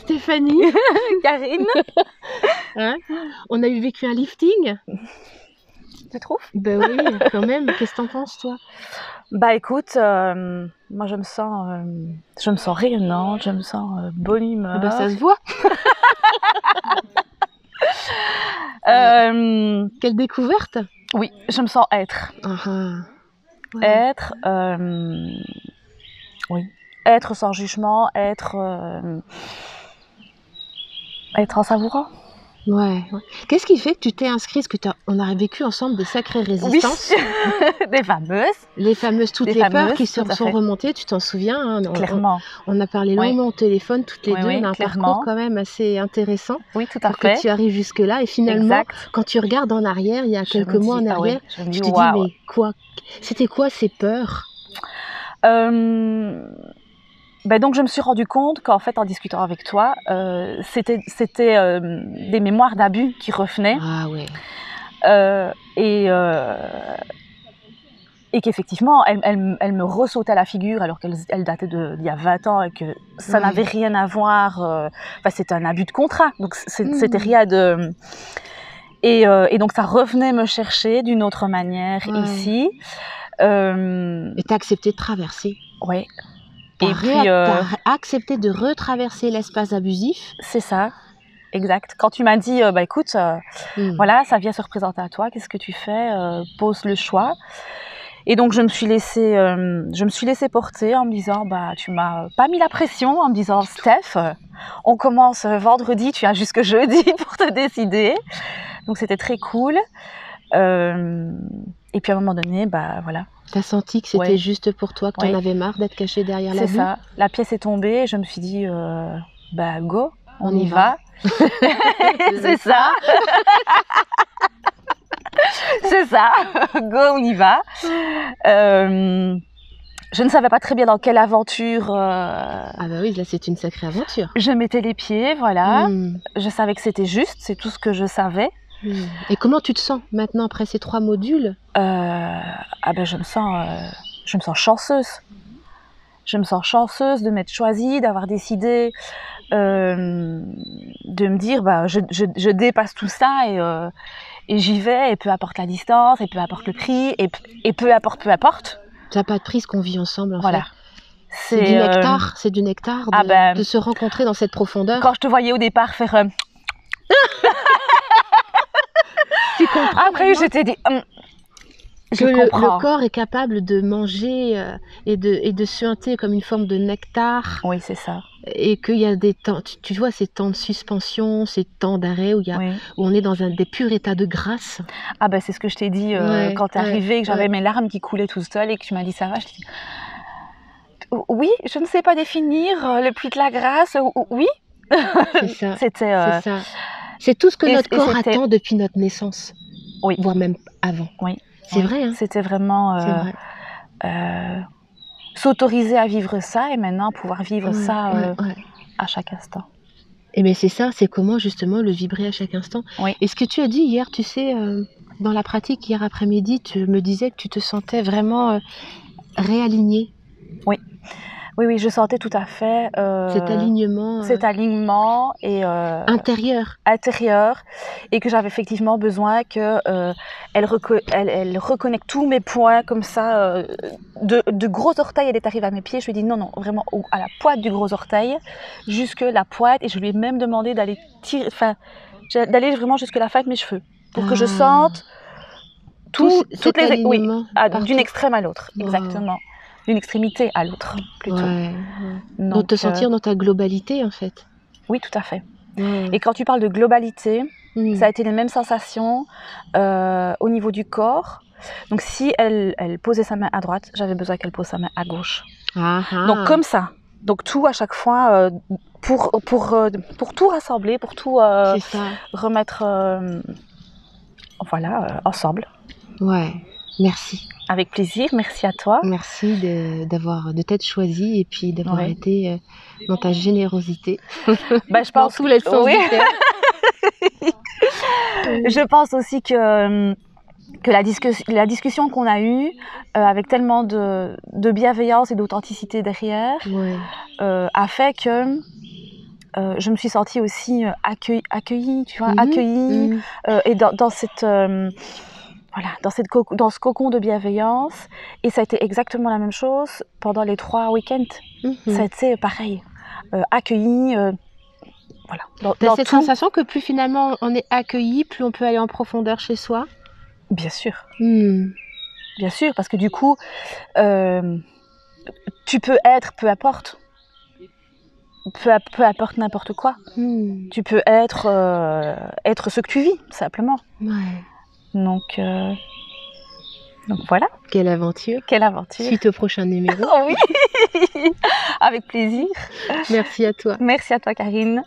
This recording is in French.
Stéphanie. Karine. Hein, on a eu vécu un lifting. Tu trouves? Ben oui, quand même. Qu'est-ce que t'en penses, toi? Bah écoute, moi je me sens rayonnante, je me sens bonne humeur. Ben, ça se voit. Quelle découverte? Oui, je me sens être. Ouais. Être, oui. Être sans jugement, être en savourant. Ouais. Qu'est-ce qui fait que tu t'es inscrite? Parce que on a vécu ensemble des sacrées résistances. Oui, des fameuses. Les fameuses, toutes les peurs qui se sont remontées, tu t'en souviens, hein, clairement. On a parlé longuement au téléphone, toutes les deux. On a un parcours quand même assez intéressant. Oui, tout à pour fait. que tu arrives jusque-là. Et finalement, quand tu regardes en arrière, il y a quelques mois en arrière, tu te dis, mais quoi? C'était quoi ces peurs? Donc je me suis rendu compte qu'en fait en discutant avec toi, c'était des mémoires d'abus qui revenaient. Ah ouais. Et qu'effectivement elle me ressautait à la figure alors qu'elle datait d'il y a 20 ans et que ça n'avait rien à voir. C'était un abus de contrat, donc c'était rien de... Et donc ça revenait me chercher d'une autre manière ici. Et t'as accepté de traverser. Oui. T'as accepté de retraverser l'espace abusif. C'est ça, exact. Quand tu m'as dit, écoute, voilà, ça vient se représenter à toi, qu'est-ce que tu fais? Pose le choix. Et donc je me suis laissée porter en me disant, tu m'as pas mis la pression, en me disant, Steph, on commence vendredi, tu as jusque jeudi pour te décider. Donc c'était très cool. Et puis à un moment donné, voilà. T'as senti que c'était juste pour toi, que t'en avais marre d'être cachée derrière l'abus? C'est ça. La pièce est tombée et je me suis dit, go, on y va. C'est ça. C'est ça. Go, on y va. Je ne savais pas très bien dans quelle aventure... Ah bah oui, là c'est une sacrée aventure. Je mettais les pieds, voilà. Je savais que c'était juste, c'est tout ce que je savais. Et comment tu te sens maintenant après ces 3 modules? Je me sens chanceuse. Je me sens chanceuse de m'être choisie, d'avoir décidé de me dire je dépasse tout ça et j'y vais, et peu importe la distance, et peu importe le prix, et peu importe. Ça n'a pas de prix ce qu'on vit ensemble en fait. C'est du nectar de se rencontrer dans cette profondeur. Quand je te voyais au départ faire... Tu comprends? Après, je t'ai dit... le corps est capable de manger et de suinter comme une forme de nectar. Oui, c'est ça. Et qu'il y a des temps, tu vois, ces temps de suspension, ces temps d'arrêt où on est dans des purs états de grâce. Ah c'est ce que je t'ai dit quand t'es arrivée, que j'avais mes larmes qui coulaient tout seul et que tu m'as dit ça va. Je t'ai dit, oui, je ne sais pas définir le puits de la grâce. Oui. C'est ça. C'est tout ce que notre corps attend depuis notre naissance. Oui. Voire même avant. Oui. C'est vrai. Hein. C'était vraiment s'autoriser à vivre ça et maintenant pouvoir vivre ça à chaque instant. Et bien c'est ça, c'est comment justement le vibrer à chaque instant. Oui. Et ce que tu as dit hier, tu sais, dans la pratique hier après-midi, tu me disais que tu te sentais vraiment réalignée. Oui. Oui, je sentais tout à fait cet alignement et intérieur, et que j'avais effectivement besoin que elle reconnecte tous mes points comme ça, de gros orteil, elle est arrivée à mes pieds. Je lui ai dit non, vraiment à la pointe du gros orteil, jusque la pointe, et je lui ai même demandé d'aller d'aller vraiment jusque la fin de mes cheveux pour que je sente toutes les d'une extrême à l'autre, exactement. D'une extrémité à l'autre, plutôt. Donc, te sentir dans ta globalité, en fait. Oui, tout à fait. Et quand tu parles de globalité, ça a été les mêmes sensations au niveau du corps. Donc, si elle posait sa main à droite, j'avais besoin qu'elle pose sa main à gauche. Donc, comme ça. Donc, tout à chaque fois, pour tout rassembler, pour tout remettre ensemble. Ouais, merci. Avec plaisir, merci à toi. Merci de t'être choisie et puis d'avoir été dans ta générosité. Je pense tous les sens du terme. Je pense aussi que la discussion qu'on a eue, avec tellement de bienveillance et d'authenticité derrière, a fait que je me suis sentie aussi accueillie, tu vois, accueillie, et dans cette... voilà, dans ce cocon de bienveillance. Et ça a été exactement la même chose pendant les 3 week-ends. Ça a été pareil, accueilli. Voilà. T'as cette sensation que plus finalement on est accueilli, plus on peut aller en profondeur chez soi? Bien sûr. Bien sûr, parce que du coup, tu peux être peu importe. Peu importe n'importe quoi. Tu peux être ce que tu vis, simplement. Ouais. Donc voilà. Quelle aventure. Quelle aventure. Suite au prochain numéro. Oh oui. Avec plaisir. Merci à toi. Merci à toi, Karine.